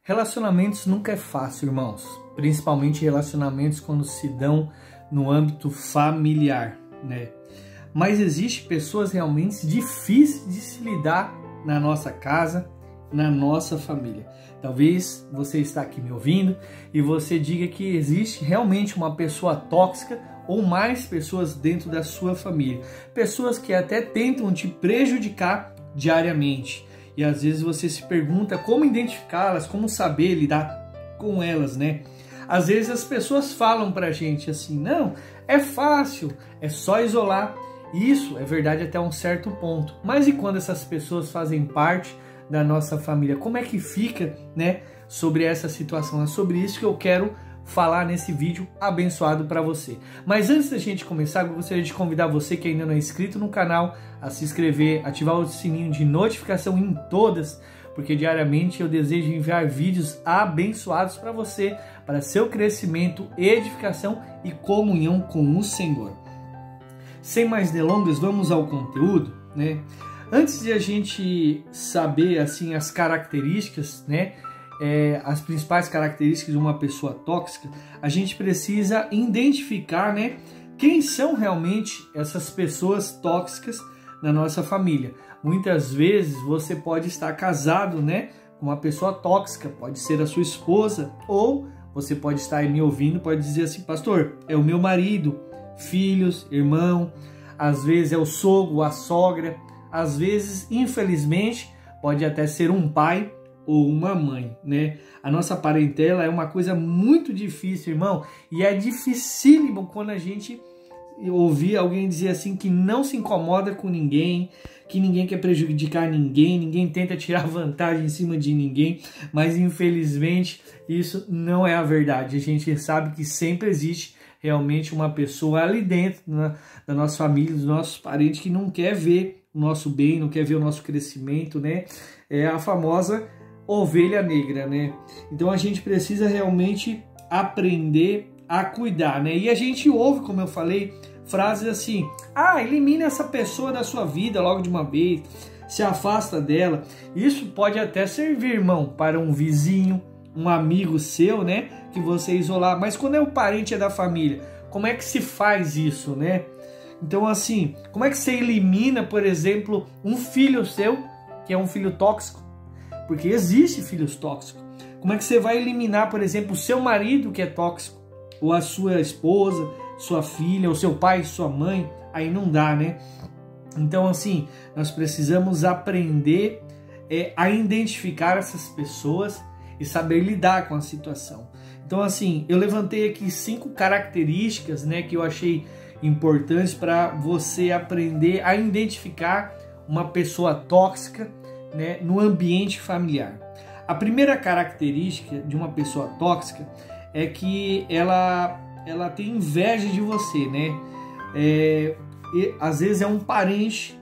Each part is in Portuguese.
Relacionamentos nunca é fácil, irmãos. Principalmente relacionamentos quando se dão no âmbito familiar, né? Mas existem pessoas realmente difíceis de se lidar na nossa casa, na nossa família. Talvez você está aqui me ouvindo e você diga que existe realmente uma pessoa tóxica ou mais pessoas dentro da sua família. Pessoas que até tentam te prejudicar diariamente. E às vezes você se pergunta como identificá-las, como saber lidar com elas, né? Às vezes as pessoas falam pra gente assim, não, é fácil, é só isolar. Isso é verdade até um certo ponto. Mas e quando essas pessoas fazem parte da nossa família? Como é que fica, né, sobre essa situação? É sobre isso que eu quero falar nesse vídeo abençoado para você. Mas antes da gente começar, eu gostaria de convidar você que ainda não é inscrito no canal a se inscrever, ativar o sininho de notificação em todas, porque diariamente eu desejo enviar vídeos abençoados para você, para seu crescimento, edificação e comunhão com o Senhor. Sem mais delongas, vamos ao conteúdo, né? Antes de a gente saber assim as características, né, as principais características de uma pessoa tóxica, a gente precisa identificar, né, quem são realmente essas pessoas tóxicas na nossa família. Muitas vezes você pode estar casado, né, com uma pessoa tóxica, pode ser a sua esposa, ou você pode estar aí me ouvindo, pode dizer assim, pastor, é o meu marido, filhos, irmão, às vezes é o sogro, a sogra, às vezes, infelizmente, pode até ser um pai ou uma mãe, né? A nossa parentela é uma coisa muito difícil, irmão, e é dificílimo quando a gente ouvir alguém dizer assim que não se incomoda com ninguém, que ninguém quer prejudicar ninguém, ninguém tenta tirar vantagem em cima de ninguém, mas infelizmente isso não é a verdade. A gente sabe que sempre existe realmente uma pessoa ali dentro da nossa família, dos nossos parentes, que não quer ver o nosso bem, não quer ver o nosso crescimento, né? É a famosa ovelha negra, né? Então a gente precisa realmente aprender a cuidar, né? E a gente ouve, como eu falei, frases assim, elimina essa pessoa da sua vida logo de uma vez, se afasta dela. Isso pode até servir, irmão, para um vizinho, um amigo seu, né? Que você isolar. Mas quando é o parente, é da família, como é que se faz isso, né? Então assim, como é que você elimina, por exemplo, um filho seu, que é um filho tóxico? Porque existe filhos tóxicos. Como é que você vai eliminar, por exemplo, o seu marido que é tóxico? Ou a sua esposa, sua filha, ou seu pai, sua mãe? Aí não dá, né? Então assim, nós precisamos aprender a identificar essas pessoas e saber lidar com a situação. Então assim, eu levantei aqui 5 características, né, que eu achei importantes para você aprender a identificar uma pessoa tóxica, né, no ambiente familiar. A primeira característica de uma pessoa tóxica é que ela tem inveja de você, né? Às vezes é um parente,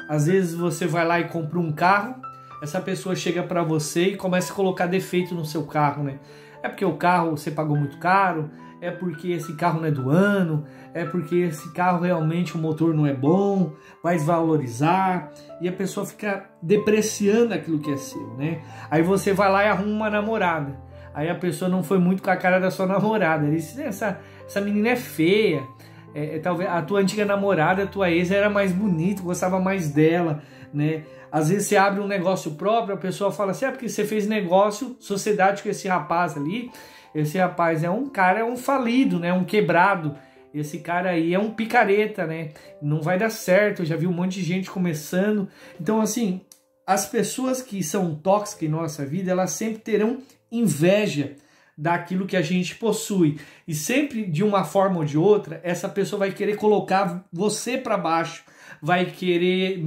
às vezes você vai lá e compra um carro, essa pessoa chega para você e começa a colocar defeito no seu carro, né? É porque o carro você pagou muito caro, é porque esse carro não é do ano, é porque esse carro realmente o motor não é bom, vai desvalorizar, e a pessoa fica depreciando aquilo que é seu, né? Aí você vai lá e arruma uma namorada, aí a pessoa não foi muito com a cara da sua namorada, ele diz, essa menina é feia, talvez a tua antiga namorada, a tua ex era mais bonita, gostava mais dela, né? Às vezes você abre um negócio próprio, a pessoa fala assim, porque você fez negócio, sociedade com esse rapaz ali, esse rapaz é um cara, é um falido, né? Um quebrado. Esse cara aí é um picareta, né? Não vai dar certo. Eu já vi um monte de gente começando. Então, assim, as pessoas que são tóxicas em nossa vida, elas sempre terão inveja daquilo que a gente possui. E sempre, de uma forma ou de outra, essa pessoa vai querer colocar você para baixo, vai querer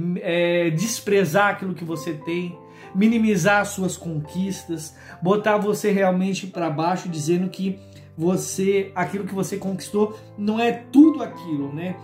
desprezar aquilo que você tem, minimizar as suas conquistas, botar você realmente para baixo, dizendo que aquilo que você conquistou não é tudo aquilo, né?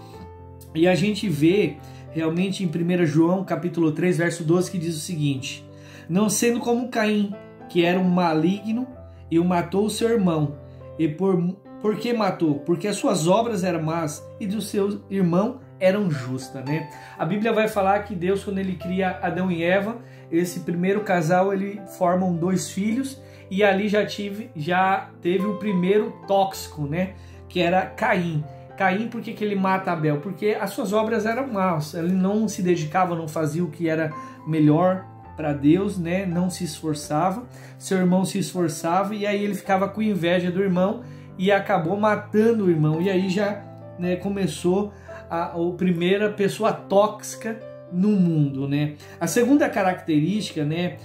E a gente vê realmente em 1 João capítulo 3, verso 12, que diz o seguinte, não sendo como Caim, que era um maligno e o matou o seu irmão. E por que matou? Porque as suas obras eram más e do seu irmão eram justas, né? A Bíblia vai falar que Deus, quando ele cria Adão e Eva, esse primeiro casal, ele formam 2 filhos, e ali já teve o primeiro tóxico, né? Que era Caim. Caim, por que ele mata Abel? Porque as suas obras eram más, ele não se dedicava, não fazia o que era melhor para Deus, né? Não se esforçava, seu irmão se esforçava, e aí ele ficava com inveja do irmão e acabou matando o irmão, e aí já, né, começou a primeira pessoa tóxica no mundo, né? A segunda característica, né,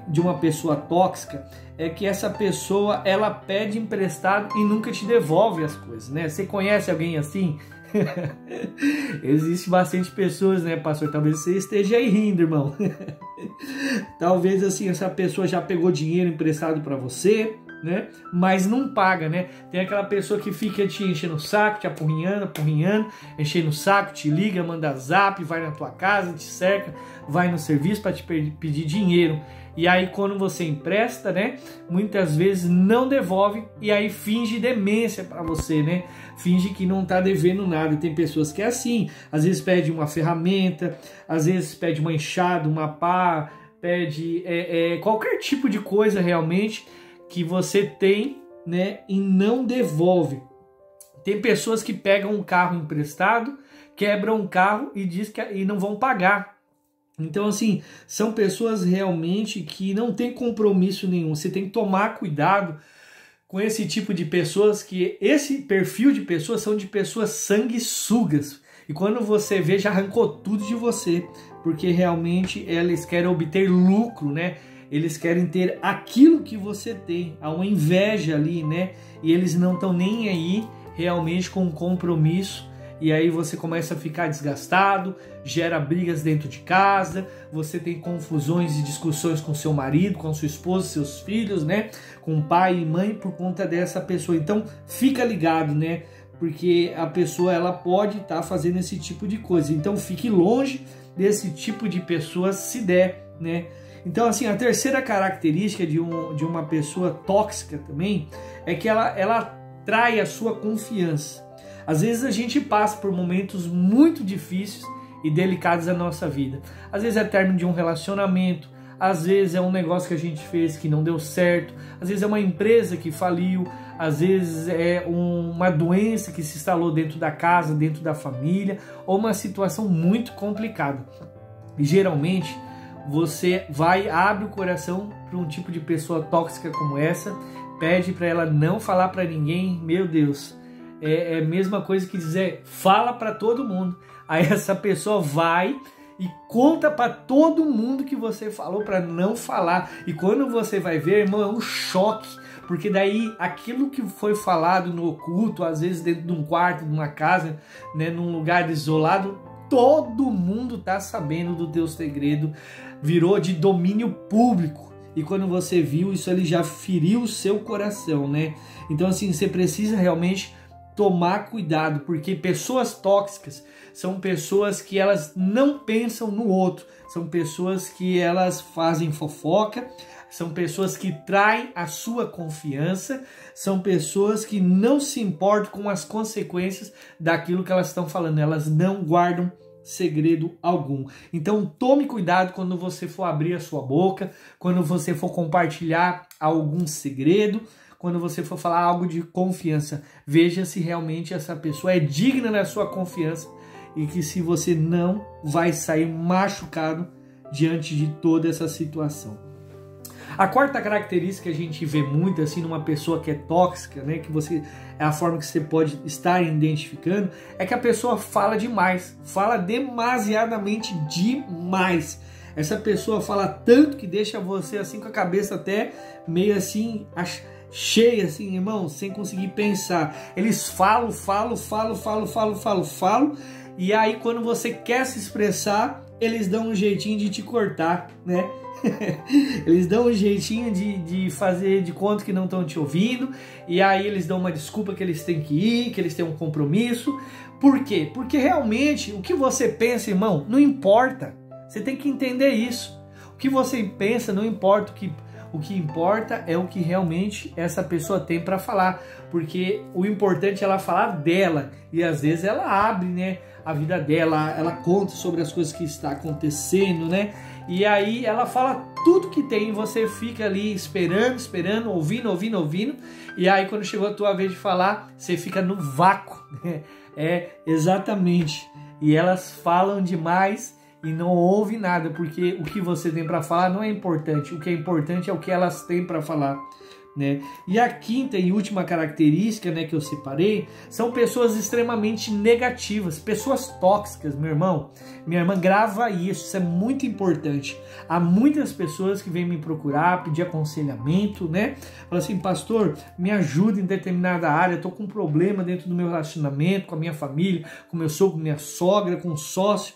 de uma pessoa tóxica é que essa pessoa, ela pede emprestado e nunca te devolve as coisas, né? Você conhece alguém assim? Existe bastante pessoas, né, pastor? Talvez você esteja aí rindo, irmão. Talvez assim, essa pessoa já pegou dinheiro emprestado para você, né? Mas não paga, né? Tem aquela pessoa que fica te enchendo o saco, te apurrinhando, enchendo o saco, te liga, manda zap, vai na tua casa, te cerca, vai no serviço para te pedir dinheiro. E aí quando você empresta, né, muitas vezes não devolve, e aí finge demência para você, né? Finge que não tá devendo nada. Tem pessoas que é assim, às vezes pede uma ferramenta, às vezes pede uma enxada, uma pá, pede qualquer tipo de coisa realmente que você tem, né, e não devolve. Tem pessoas que pegam um carro emprestado, quebram um carro e diz e não vão pagar. Então, assim, são pessoas realmente que não têm compromisso nenhum. Você tem que tomar cuidado com esse tipo de pessoas, que esse perfil de pessoas são de pessoas sanguessugas. E quando você vê, já arrancou tudo de você, porque realmente eles querem obter lucro, né? Eles querem ter aquilo que você tem, há uma inveja ali, né? E eles não estão nem aí realmente com um compromisso. E aí você começa a ficar desgastado, gera brigas dentro de casa, você tem confusões e discussões com seu marido, com sua esposa, seus filhos, né? Com pai e mãe por conta dessa pessoa. Então fica ligado, né? Porque a pessoa, ela pode estar fazendo esse tipo de coisa. Então fique longe desse tipo de pessoa se der, né? Então, assim, a terceira característica de uma pessoa tóxica também é que ela trai a sua confiança. Às vezes a gente passa por momentos muito difíceis e delicados da nossa vida. Às vezes é término de um relacionamento, às vezes é um negócio que a gente fez que não deu certo, às vezes é uma empresa que faliu, às vezes é uma doença que se instalou dentro da casa, dentro da família, ou uma situação muito complicada. E geralmente você abre o coração para um tipo de pessoa tóxica como essa, pede para ela não falar para ninguém. Meu Deus, é a mesma coisa que dizer, fala para todo mundo. Aí essa pessoa vai e conta para todo mundo que você falou para não falar. E quando você vai ver, irmão, é um choque. Porque daí aquilo que foi falado no oculto, às vezes dentro de um quarto, de uma casa, né, num lugar isolado, todo mundo tá sabendo do teu segredo, virou de domínio público. E quando você viu, isso ali já feriu o seu coração, né? Então assim, você precisa realmente tomar cuidado, porque pessoas tóxicas são pessoas que elas não pensam no outro, são pessoas que elas fazem fofoca, são pessoas que traem a sua confiança, são pessoas que não se importam com as consequências daquilo que elas estão falando, elas não guardam segredo algum. Então tome cuidado quando você for abrir a sua boca, quando você for compartilhar algum segredo, quando você for falar algo de confiança. Veja se realmente essa pessoa é digna da sua confiança e que se você não vai sair machucado diante de toda essa situação. A quarta característica que a gente vê muito assim numa pessoa que é tóxica, né, que é a forma que você pode estar identificando, é que a pessoa fala demais, fala demasiadamente demais. Essa pessoa fala tanto que deixa você assim com a cabeça até meio assim cheia, assim, irmão, sem conseguir pensar. Eles falam, e aí quando você quer se expressar, eles dão um jeitinho de te cortar, né? Eles dão um jeitinho de fazer de conta que não estão te ouvindo, e aí eles dão uma desculpa que eles têm que ir, que eles têm um compromisso. Por quê? Porque realmente o que você pensa, irmão, não importa. Você tem que entender isso. O que você pensa não importa, O que importa é o que realmente essa pessoa tem para falar, porque o importante é ela falar dela, e às vezes ela abre, né, a vida dela, ela conta sobre as coisas que está acontecendo, né, e aí ela fala tudo que tem, e você fica ali esperando, ouvindo, e aí quando chegou a tua vez de falar, você fica no vácuo, né? Exatamente, e elas falam demais e não ouve nada, porque o que você tem para falar não é importante, o que é importante é o que elas têm para falar, né? E a quinta e última característica, né, que eu separei, são pessoas extremamente negativas, pessoas tóxicas, meu irmão, minha irmã, grava isso é muito importante. Há muitas pessoas que vêm me procurar, pedir aconselhamento, né? Fala assim, pastor, me ajuda em determinada área, eu tô com um problema dentro do meu relacionamento, com a minha família, com meu sogro, com minha sogra, com o sócio.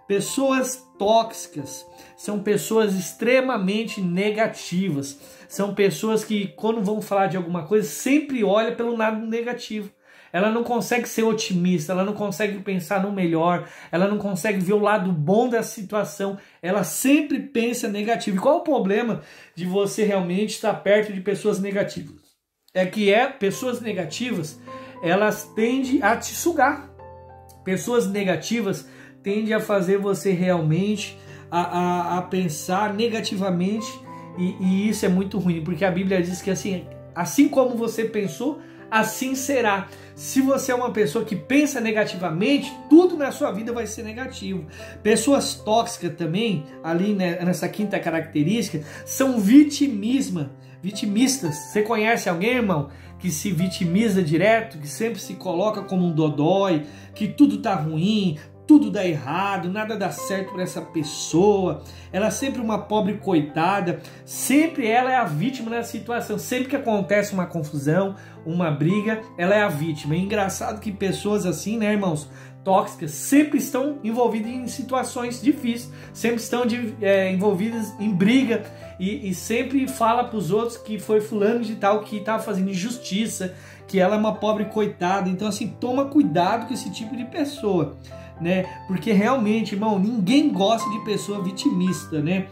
Pessoas tóxicas são pessoas extremamente negativas, são pessoas que quando vão falar de alguma coisa sempre olham pelo lado negativo. Ela não consegue ser otimista, ela não consegue pensar no melhor, ela não consegue ver o lado bom da situação, ela sempre pensa negativo. E qual o problema de você realmente estar perto de pessoas negativas? É que pessoas negativas, elas tendem a te sugar. Pessoas negativas tende a fazer você realmente a pensar negativamente, e isso é muito ruim, porque a Bíblia diz que assim como você pensou, assim será. Se você é uma pessoa que pensa negativamente, tudo na sua vida vai ser negativo. Pessoas tóxicas também, ali nessa quinta característica, são vitimistas. Você conhece alguém, irmão, que se vitimiza direto, que sempre se coloca como um dodói, que tudo tá ruim, tudo dá errado, nada dá certo para essa pessoa, ela é sempre uma pobre coitada, sempre ela é a vítima da situação, sempre que acontece uma confusão, uma briga, ela é a vítima. É engraçado que pessoas assim, né, irmãos, tóxicas, sempre estão envolvidas em situações difíceis, sempre estão envolvidas em briga, e sempre fala para os outros que foi fulano de tal que está fazendo injustiça, que ela é uma pobre coitada. Então assim, toma cuidado com esse tipo de pessoa, né? Porque realmente, irmão, ninguém gosta de pessoa vitimista, né?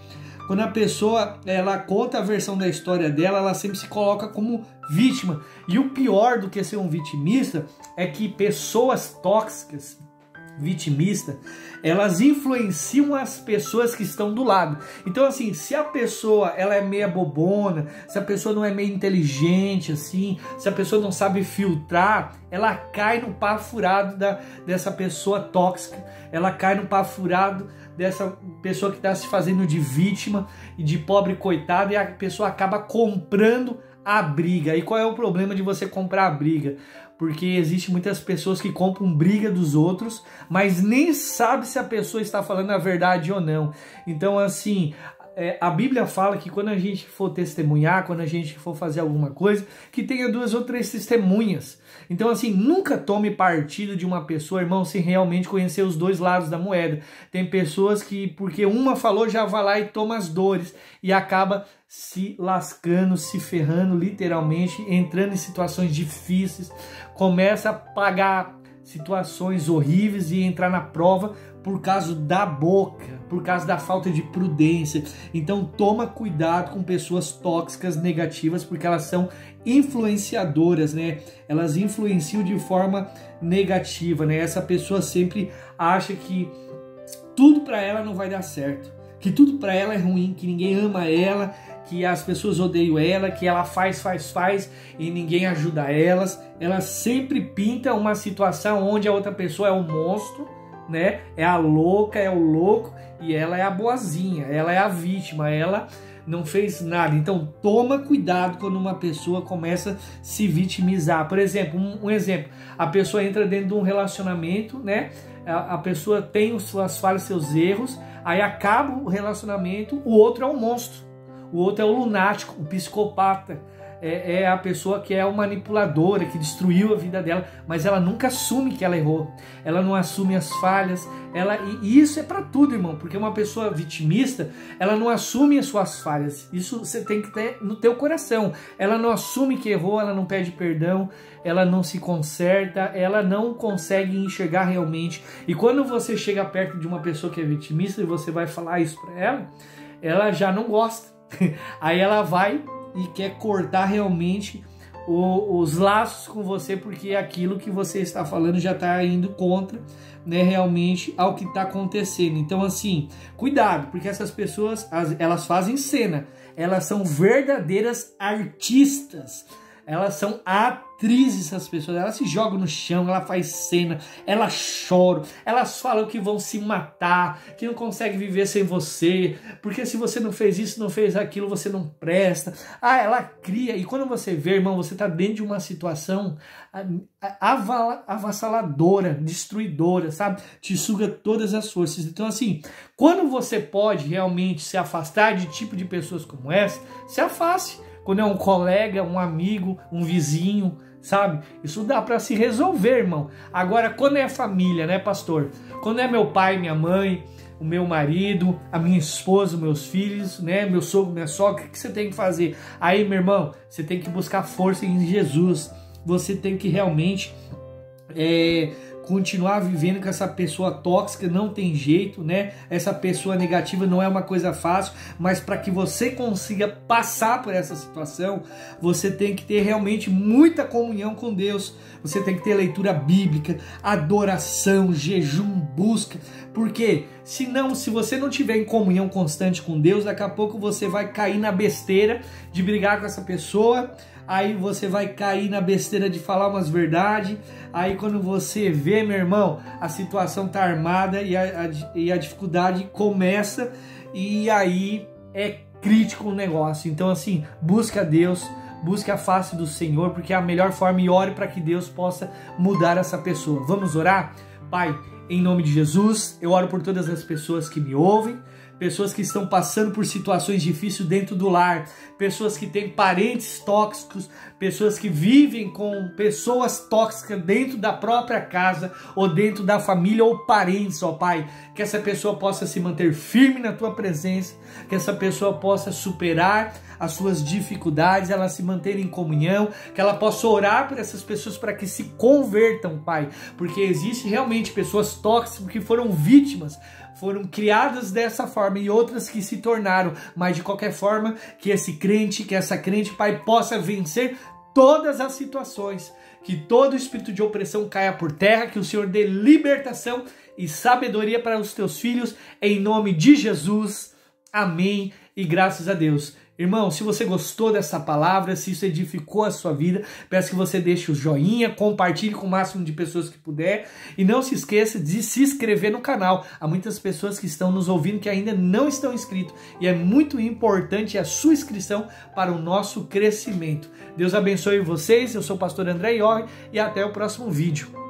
Quando a pessoa ela conta a versão da história dela, ela sempre se coloca como vítima. E o pior do que ser um vitimista é que pessoas tóxicas, vitimistas, elas influenciam as pessoas que estão do lado. Então assim, se a pessoa ela é meia bobona, se a pessoa não é meio inteligente assim, se a pessoa não sabe filtrar, ela cai no pá furado dessa pessoa tóxica, ela cai no pá furado dessa pessoa que está se fazendo de vítima e de pobre coitada, e a pessoa acaba comprando a briga. E qual é o problema de você comprar a briga? Porque existe muitas pessoas que compram briga dos outros, mas nem sabe se a pessoa está falando a verdade ou não. Então assim, a Bíblia fala que quando a gente for testemunhar, quando a gente for fazer alguma coisa, que tenha 2 ou 3 testemunhas. Então assim, nunca tome partido de uma pessoa, irmão, sem realmente conhecer os 2 lados da moeda. Tem pessoas que, porque uma falou, já vai lá e toma as dores e acaba se lascando, se ferrando literalmente, entrando em situações difíceis, começa a pagar situações horríveis e entrar na prova por causa da boca, por causa da falta de prudência. Então toma cuidado com pessoas tóxicas, negativas, porque elas são influenciadoras, né? Elas influenciam de forma negativa, né? Essa pessoa sempre acha que tudo para ela não vai dar certo, que tudo para ela é ruim, que ninguém ama ela, que as pessoas odeiam ela, que ela faz e ninguém ajuda elas. Ela sempre pinta uma situação onde a outra pessoa é o monstro, né? É a louca, é o louco, e ela é a boazinha, ela é a vítima, ela não fez nada. Então toma cuidado quando uma pessoa começa a se vitimizar. Por exemplo, um exemplo, a pessoa entra dentro de um relacionamento, né? A pessoa tem suas falhas, seus erros, aí acaba o relacionamento, o outro é um monstro. O outro é o lunático, o psicopata, é a pessoa que é o manipuladora, que destruiu a vida dela, mas ela nunca assume que ela errou, ela não assume as falhas, e isso é para tudo, irmão, porque uma pessoa vitimista, ela não assume as suas falhas, isso você tem que ter no teu coração, ela não assume que errou, ela não pede perdão, ela não se conserta, ela não consegue enxergar realmente, e quando você chega perto de uma pessoa que é vitimista e você vai falar isso para ela já não gosta. Aí ela vai e quer cortar realmente os laços com você, porque aquilo que você está falando já está indo contra, né, realmente ao que está acontecendo. Então, assim, cuidado, porque essas pessoas, elas fazem cena, elas são verdadeiras artistas. Elas são atrizes, essas pessoas. Elas se jogam no chão, ela faz cena, elas choram, elas falam que vão se matar, que não conseguem viver sem você, porque se você não fez isso, não fez aquilo, você não presta. Ah, ela cria. E quando você vê, irmão, você está dentro de uma situação avassaladora, destruidora, sabe? Te suga todas as forças. Então, assim, quando você pode realmente se afastar de tipo de pessoas como essa, se afaste. Quando é um colega, um amigo, um vizinho, sabe? Isso dá para se resolver, irmão. Agora, quando é família, né, pastor? Quando é meu pai, minha mãe, o meu marido, a minha esposa, meus filhos, né, meu sogro, minha sogra, o que você tem que fazer? Aí, meu irmão, você tem que buscar força em Jesus. Você tem que realmente continuar vivendo com essa pessoa tóxica, não tem jeito, né? Essa pessoa negativa não é uma coisa fácil, mas para que você consiga passar por essa situação, você tem que ter realmente muita comunhão com Deus. Você tem que ter leitura bíblica, adoração, jejum, busca, porque senão, se você não tiver em comunhão constante com Deus, daqui a pouco você vai cair na besteira de brigar com essa pessoa. Aí você vai cair na besteira de falar umas verdades. Aí quando você vê, meu irmão, a situação tá armada e a dificuldade começa. E aí é crítico o negócio. Então, assim, busca Deus, busque a face do Senhor, porque é a melhor forma, e ore para que Deus possa mudar essa pessoa. Vamos orar? Pai, em nome de Jesus, eu oro por todas as pessoas que me ouvem, pessoas que estão passando por situações difíceis dentro do lar, pessoas que têm parentes tóxicos, pessoas que vivem com pessoas tóxicas dentro da própria casa ou dentro da família ou parentes, ó Pai. Que essa pessoa possa se manter firme na Tua presença, que essa pessoa possa superar as suas dificuldades, ela se manter em comunhão, que ela possa orar por essas pessoas para que se convertam, Pai, porque existe realmente pessoas tóxicas que foram vítimas, foram criadas dessa forma, e outras que se tornaram, mas de qualquer forma, que esse crente, que essa crente, Pai, possa vencer todas as situações, que todo espírito de opressão caia por terra, que o Senhor dê libertação e sabedoria para os teus filhos, em nome de Jesus, amém, e graças a Deus. Irmão, se você gostou dessa palavra, se isso edificou a sua vida, peço que você deixe o joinha, compartilhe com o máximo de pessoas que puder e não se esqueça de se inscrever no canal. Há muitas pessoas que estão nos ouvindo que ainda não estão inscritos e é muito importante a sua inscrição para o nosso crescimento. Deus abençoe vocês, eu sou o pastor André Iorri e até o próximo vídeo.